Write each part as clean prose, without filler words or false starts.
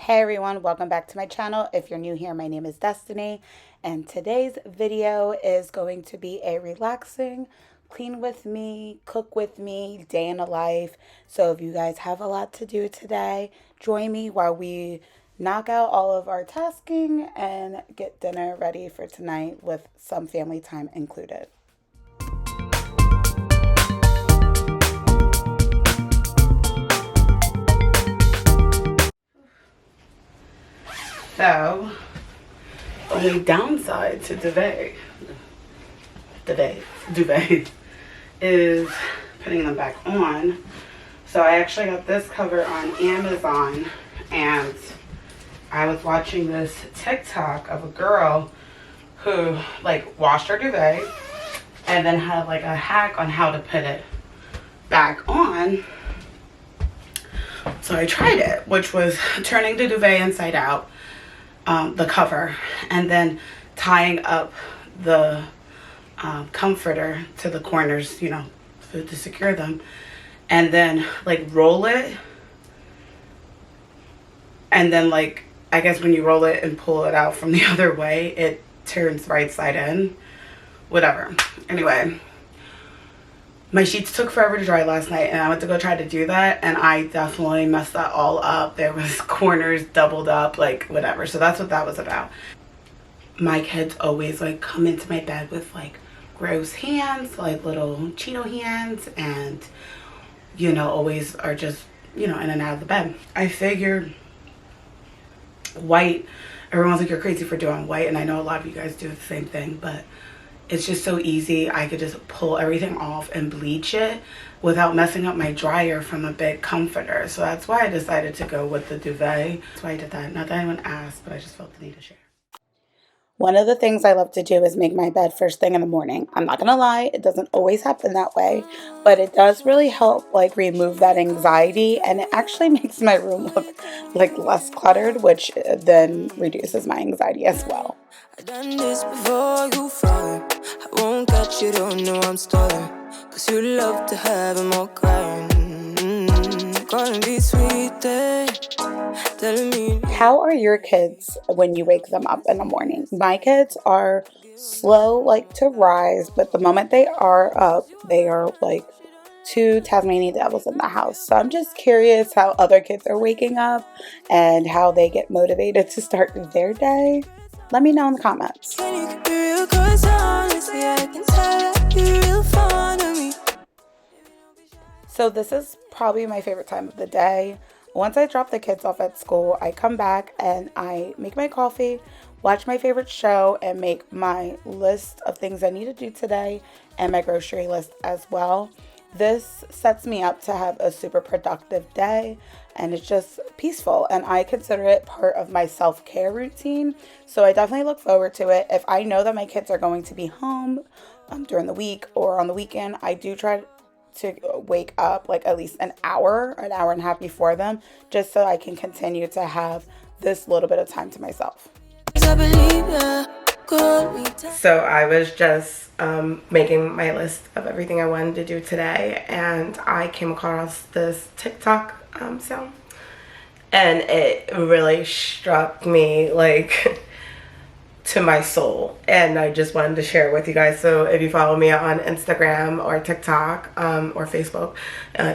Hey everyone, welcome back to my channel. If you're new here, my name is Destiny, and today's video is going to be a relaxing, clean with me, cook with me, day in the life. So if you guys have a lot to do today, join me while we knock out all of our tasking and get dinner ready for tonight with some family time included. So, only downside to duvet is putting them back on. So I actually got this cover on Amazon, and I was watching this TikTok of a girl who like washed her duvet and then had like a hack on how to put it back on. So I tried it, which was turning the duvet inside out, the cover, and then tying up the comforter to the corners, you know, to secure them, and then like roll it, and then like I guess when you roll it and pull it out from the other way, it turns right side in. Whatever. Anyway, my sheets took forever to dry last night, and I went to go try to do that, and I definitely messed that all up. There was corners doubled up, like whatever. So that's what that was about. My kids always like come into my bed with like gross hands, like little Cheeto hands, and you know, always are just, you know, in and out of the bed. I figured white, everyone's like, you're crazy for doing white, and I know a lot of you guys do the same thing, but it's just so easy. I could just pull everything off and bleach it without messing up my dryer from a big comforter. So that's why I decided to go with the duvet. That's why I did that. Not that anyone asked, but I just felt the need to share. One of the things I love to do is make my bed first thing in the morning. I'm not gonna lie, it doesn't always happen that way, but it does really help like remove that anxiety, and it actually makes my room look like less cluttered, which then reduces my anxiety as well. I done this before you fall. I won't catch you, don't know I'm stalling. Cause you love to have them all crying. Gonna be sweet day. Telling me. How are your kids when you wake them up in the morning? My kids are slow like to rise, but the moment they are up, they are like two Tasmanian devils in the house. So I'm just curious how other kids are waking up and how they get motivated to start their day. Let me know in the comments. So this is probably my favorite time of the day. Once I drop the kids off at school, I come back and I make my coffee, watch my favorite show, and make my list of things I need to do today and my grocery list as well. This sets me up to have a super productive day, and it's just peaceful, and I consider it part of my self-care routine. So I definitely look forward to it. If I know that my kids are going to be home during the week or on the weekend, I do try to wake up like at least an hour and a half before them, just so I can continue to have this little bit of time to myself. So I was just making my list of everything I wanted to do today, and I came across this TikTok sound, and it really struck me like to my soul, and I just wanted to share it with you guys. So if you follow me on Instagram or TikTok or Facebook,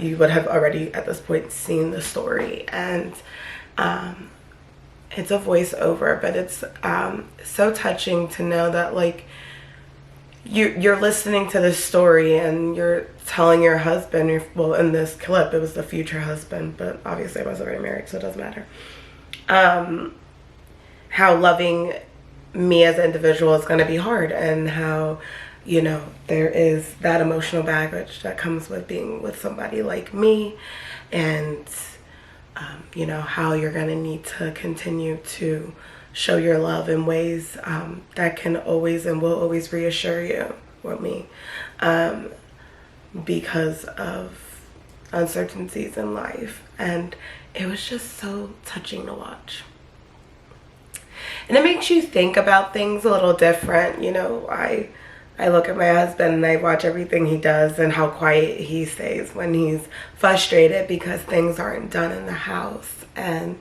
you would have already at this point seen the story. And it's a voiceover, but it's so touching to know that like you're listening to this story and you're telling your husband, well, in this clip it was the future husband, but obviously I was already married, so it doesn't matter, how loving me as an individual is going to be hard, and how, you know, there is that emotional baggage that comes with being with somebody like me, and you know, how you're going to need to continue to show your love in ways that can always and will always reassure you, or me, because of uncertainties in life. And it was just so touching to watch. And it makes you think about things a little different. You know, I look at my husband and I watch everything he does and how quiet he stays when he's frustrated because things aren't done in the house, and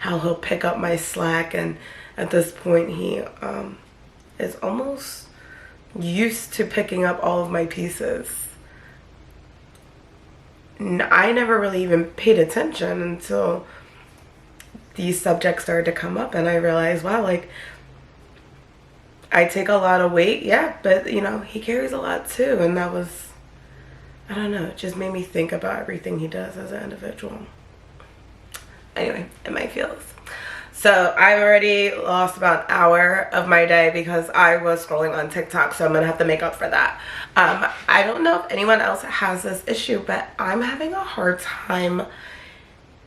how he'll pick up my slack, and at this point he is almost used to picking up all of my pieces. I never really even paid attention until these subjects started to come up, and I realized, wow, like, I take a lot of weight, yeah, but you know, he carries a lot too. And that was, I don't know, it just made me think about everything he does as an individual. Anyway, in my feels. So I've already lost about an hour of my day because I was scrolling on TikTok, so I'm gonna have to make up for that. I don't know if anyone else has this issue, but I'm having a hard time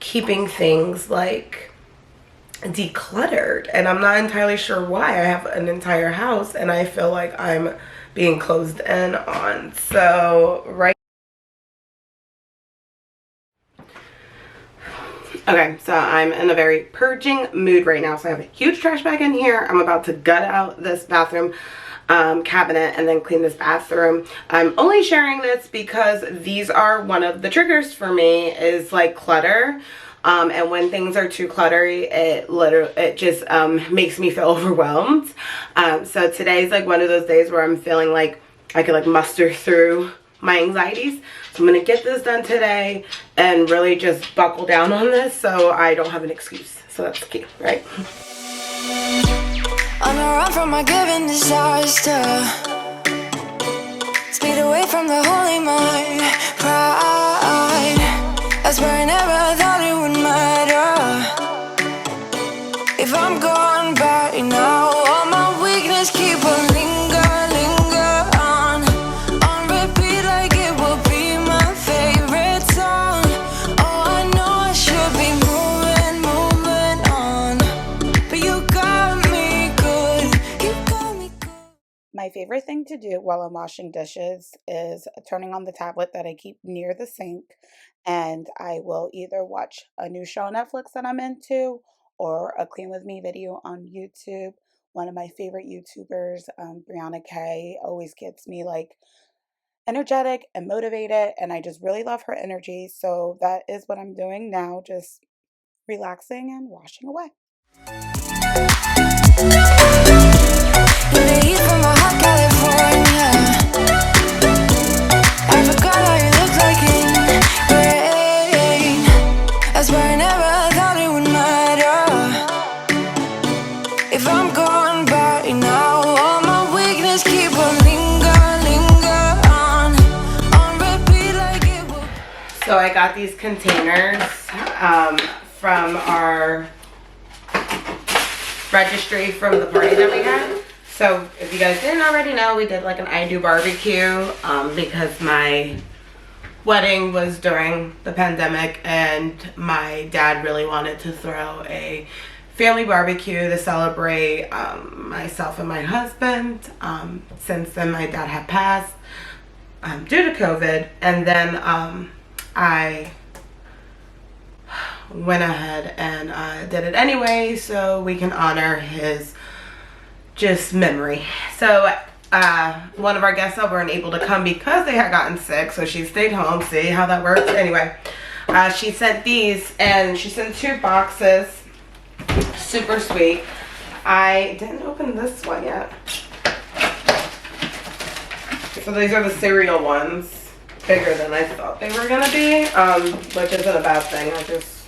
keeping things like decluttered, and I'm not entirely sure why. I have an entire house and I feel like I'm being closed in on. Okay, so I'm in a very purging mood right now. So I have a huge trash bag in here. I'm about to gut out this bathroom cabinet and then clean this bathroom. I'm only sharing this because these are one of the triggers for me, is like clutter. And when things are too cluttery, it just makes me feel overwhelmed. So today's like one of those days where I'm feeling like I could like muster through my anxieties. So I'm gonna get this done today and really just buckle down on this so I don't have an excuse. So that's key, right? On the run from my given disaster, speed away from the holy mind, pride. That's where I never thought it would matter. If I'm gone by now, all my weakness keep on linger on repeat like it will be my favorite song. Oh, I know I should be moving on, but you got me good, you got me good. My favorite thing to do while I'm washing dishes is turning on the tablet that I keep near the sink, and I will either watch a new show on Netflix that I'm into or a clean with me video on YouTube. One of my favorite YouTubers, Brianna Kay, always gets me like energetic and motivated, and I just really love her energy. So that is what I'm doing now, just relaxing and washing away. The heat from my hot California, I forgot how you look like in rain. That's where I never thought it would matter. If I'm gone by now, all my weakness keep on linger on repeat like it will. So I got these containers from our registry from the party that we had. So if you guys didn't already know, we did like an I Do barbecue because my wedding was during the pandemic and my dad really wanted to throw a family barbecue to celebrate myself and my husband. Since then my dad had passed due to COVID, and then I went ahead and did it anyway so we can honor his just memory. So one of our guests that weren't able to come because they had gotten sick, so she stayed home. See how that works? Anyway, she sent these, and she sent 2 boxes. Super sweet. I didn't open this one yet. So these are the cereal ones, bigger than I thought they were gonna be, which isn't a bad thing. There's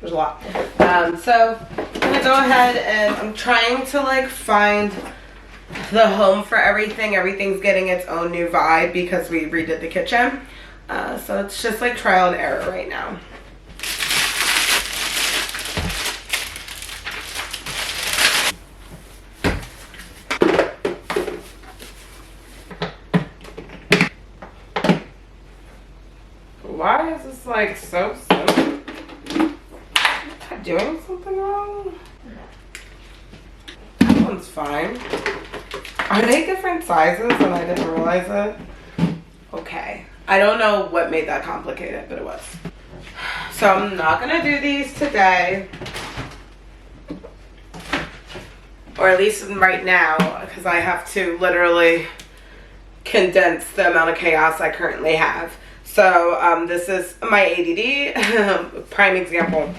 a lot. So I'm gonna go ahead and I'm trying to like find the home for everything. Everything's getting its own new vibe because we redid the kitchen. So it's just like trial and error right now. Why is this like so simple? Am I doing something wrong? That one's fine. Are they different sizes and I didn't realize it? Okay. I don't know what made that complicated, but it was. So I'm not gonna do these today. Or at least right now, because I have to literally condense the amount of chaos I currently have. So this is my ADD prime example.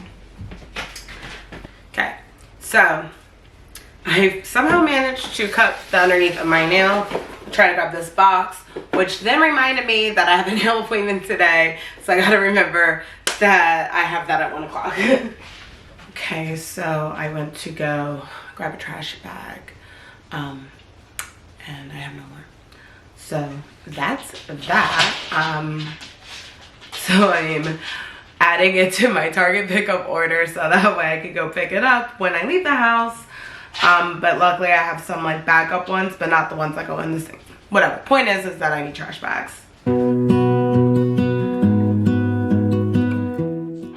So I somehow managed to cut the underneath of my nail, trying to grab this box, which then reminded me that I have a nail appointment today, so I gotta remember that I have that at 1 o'clock. Okay, so I went to go grab a trash bag, and I have no more. So that's that. So I'm adding it to my Target pickup order so that way I can go pick it up when I leave the house. But luckily I have some like backup ones, but not the ones that go in the sink. Whatever. Point is that I need trash bags.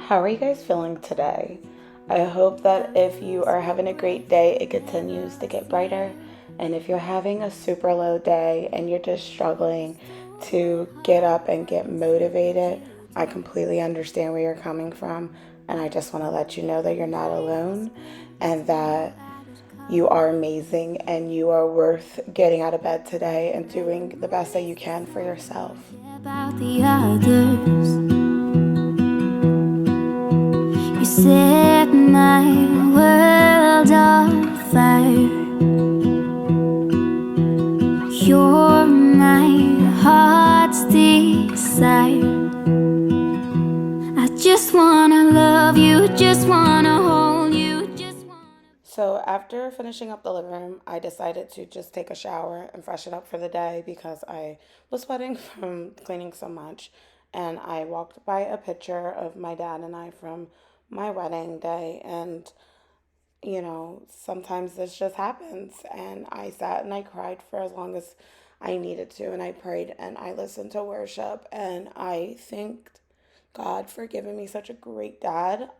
How are you guys feeling today? I hope that if you are having a great day, it continues to get brighter. And if you're having a super low day and you're just struggling to get up and get motivated, I completely understand where you're coming from. And I just want to let you know that you're not alone and that you are amazing and you are worth getting out of bed today and doing the best that you can for yourself. About the others. You set my world on fire. You're my heart's desire. I just wanna love you, just wanna hold you, just wanna... So after finishing up the living room, I decided to just take a shower and freshen up for the day because I was sweating from cleaning so much. And I walked by a picture of my dad and I from my wedding day, and you know, sometimes this just happens, and I sat and I cried for as long as I needed to, and I prayed and I listened to worship, and I thanked God for giving me such a great dad.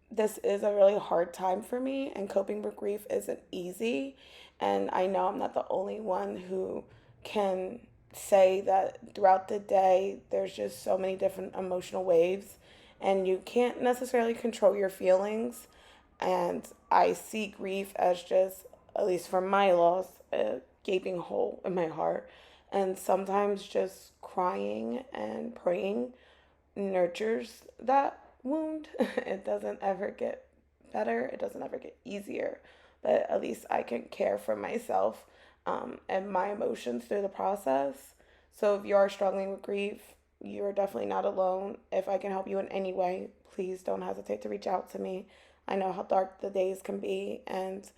This is a really hard time for me, and coping with grief isn't easy, and I know I'm not the only one who can say that throughout the day there's just so many different emotional waves and you can't necessarily control your feelings. And I see grief as just, at least for my loss, a gaping hole in my heart. And sometimes just crying and praying nurtures that wound. It doesn't ever get better. It doesn't ever get easier. But at least I can care for myself and my emotions through the process. So if you are struggling with grief, you're definitely not alone. If I can help you in any way, please don't hesitate to reach out to me. I know how dark the days can be, and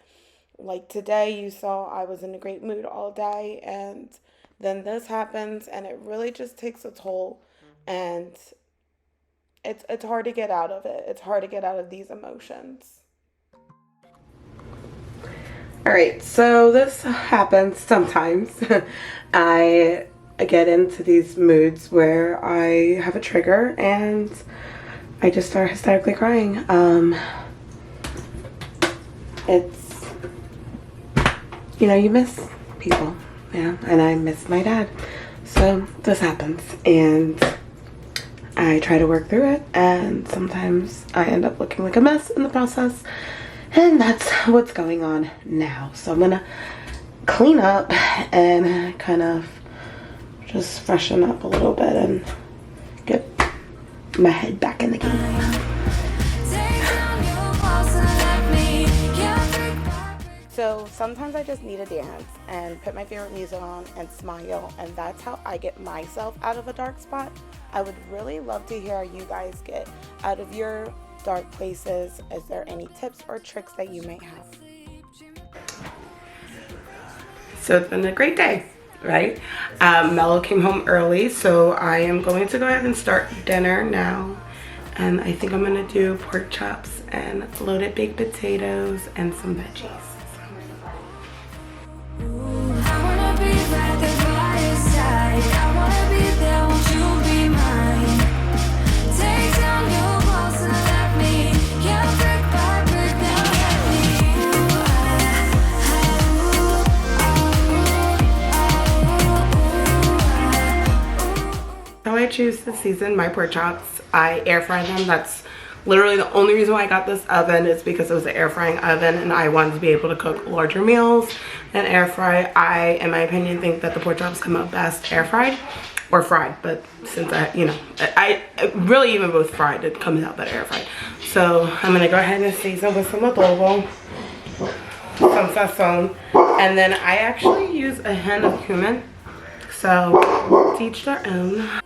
like today, you saw I was in a great mood all day, and then this happens, and it really just takes a toll, and it's hard to get out of it. It's hard to get out of these emotions. All right, so this happens sometimes. I get into these moods where I have a trigger and I just start hysterically crying. It's, you know, you miss people, yeah, and I miss my dad. So this happens, and I try to work through it, and sometimes I end up looking like a mess in the process, and that's what's going on now. So I'm gonna clean up and kind of just freshen up a little bit and get my head back in the game. So sometimes I just need to dance and put my favorite music on and smile, and that's how I get myself out of a dark spot. I would really love to hear how you guys get out of your dark places. Is there any tips or tricks that you may have? So it's been a great day, right? Mello came home early, so I am going to go ahead and start dinner now. And I think I'm gonna do pork chops and loaded baked potatoes and some veggies. I choose to season my pork chops. I air fry them. That's literally the only reason why I got this oven, is because it was an air frying oven and I wanted to be able to cook larger meals and air fry. I, in my opinion, think that the pork chops come out best air fried. or fried, but since I really even both fried, it comes out better air fried. So I'm gonna go ahead and season with some adobo, some sazon, and then I actually use a hint of cumin. So to each their own.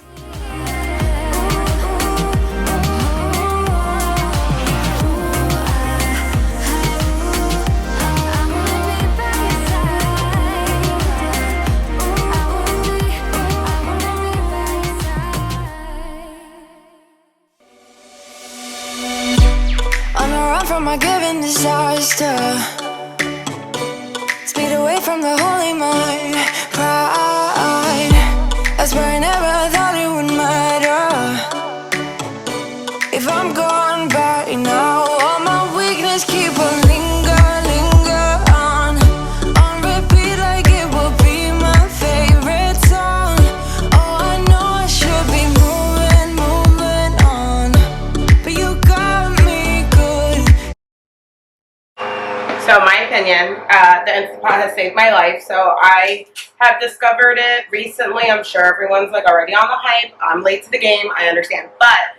From my given disaster, speed away from the holy mind, pride. I swear I never thought it would matter if I'm gone by now. All my weakness keep on linger on repeat like it will be my favorite song. Oh, I know I should be moving on, but you got me good. So my opinion, the Instant Pot has saved my life. So I have discovered it recently. I'm sure everyone's like already on the hype. I'm late to the game, I understand. But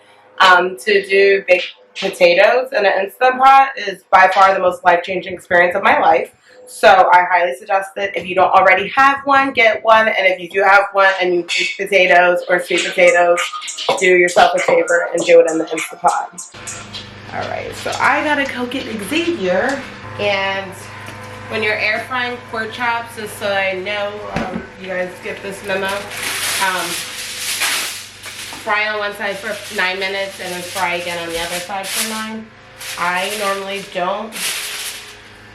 to do baked potatoes in an Instant Pot is by far the most life-changing experience of my life. So I highly suggest it. If you don't already have one, get one. And if you do have one and you bake potatoes or sweet potatoes, do yourself a favor and do it in the Instant Pot. Alright, so I gotta go get Xavier. And when you're air frying pork chops, just so I know you guys get this memo, fry on one side for 9 minutes and then fry again on the other side for 9. I normally don't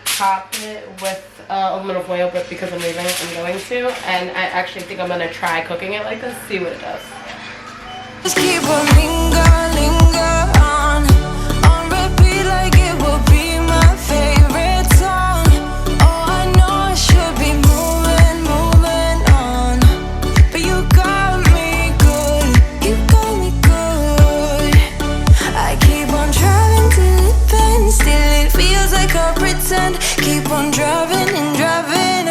top it with aluminum foil, but because I'm leaving, I'm going to. And I actually think I'm gonna try cooking it like this, see what it does. Just keep on linger on repeat like it will be my favorite song. Oh, I know I should be moving on, but you got me good. I keep on driving till it bends, still it feels like I pretend. Keep on driving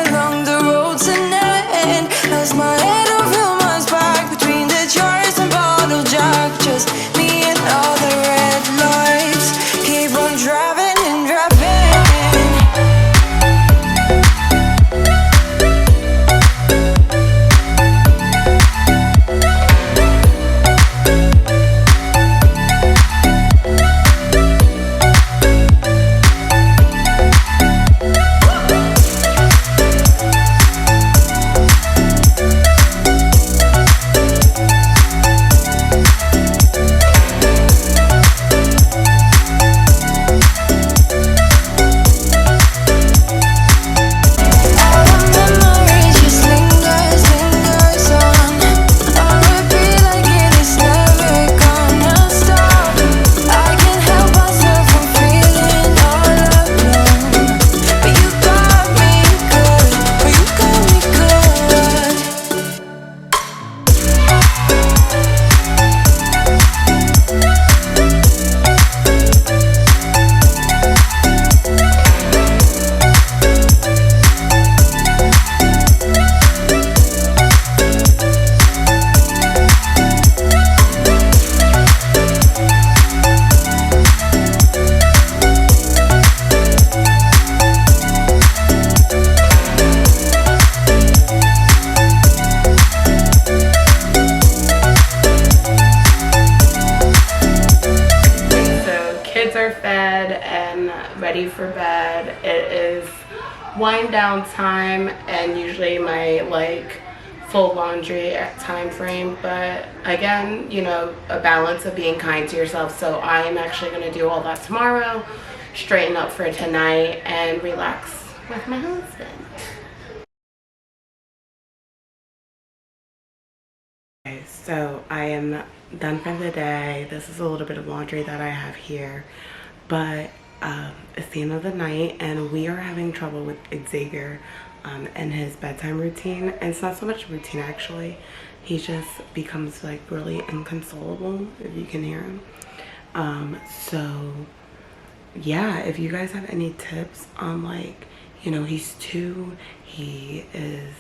along the road to end. Lost my head over my back between the jars and bottle jack. Just me and all the red lights. Keep on driving. Ready for bed. It is wind down time and usually my like full laundry time frame, but again, you know, a balance of being kind to yourself. So I'm actually going to do all that tomorrow, straighten up for tonight, and relax with my husband. Okay, so I am done for the day. This is a little bit of laundry that I have here, but it's the end of the night and we are having trouble with Xavier and his bedtime routine. And it's not so much routine, actually. He just becomes like really inconsolable, if you can hear him. So yeah, if you guys have any tips on, like, you know, he's 2, he is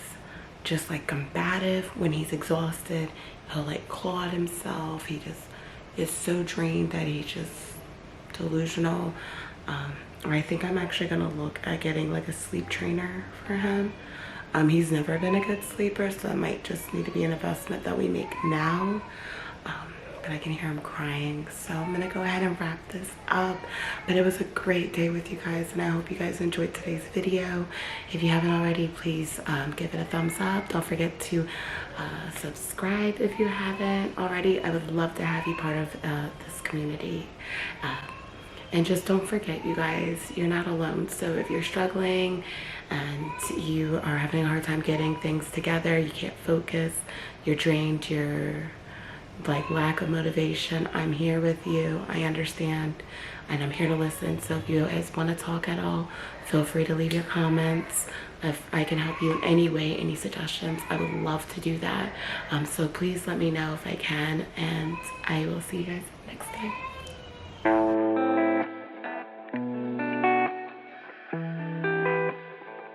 just like combative. When he's exhausted, he'll like claw at himself. He just is so drained that he's just delusional. I think I'm actually gonna look at getting like a sleep trainer for him. He's never been a good sleeper, so that might just need to be an investment that we make now. But I can hear him crying, so I'm gonna go ahead and wrap this up. But it was a great day with you guys, and I hope you guys enjoyed today's video. If you haven't already, please give it a thumbs up. Don't forget to subscribe if you haven't already. I would love to have you part of this community. And just don't forget, you guys, you're not alone. So if you're struggling and you are having a hard time getting things together, you can't focus, you're drained, you're like lack of motivation, I'm here with you. I understand, and I'm here to listen. So if you guys want to talk at all, feel free to leave your comments. If I can help you in any way, any suggestions, I would love to do that. So please let me know if I can, and I will see you guys next time.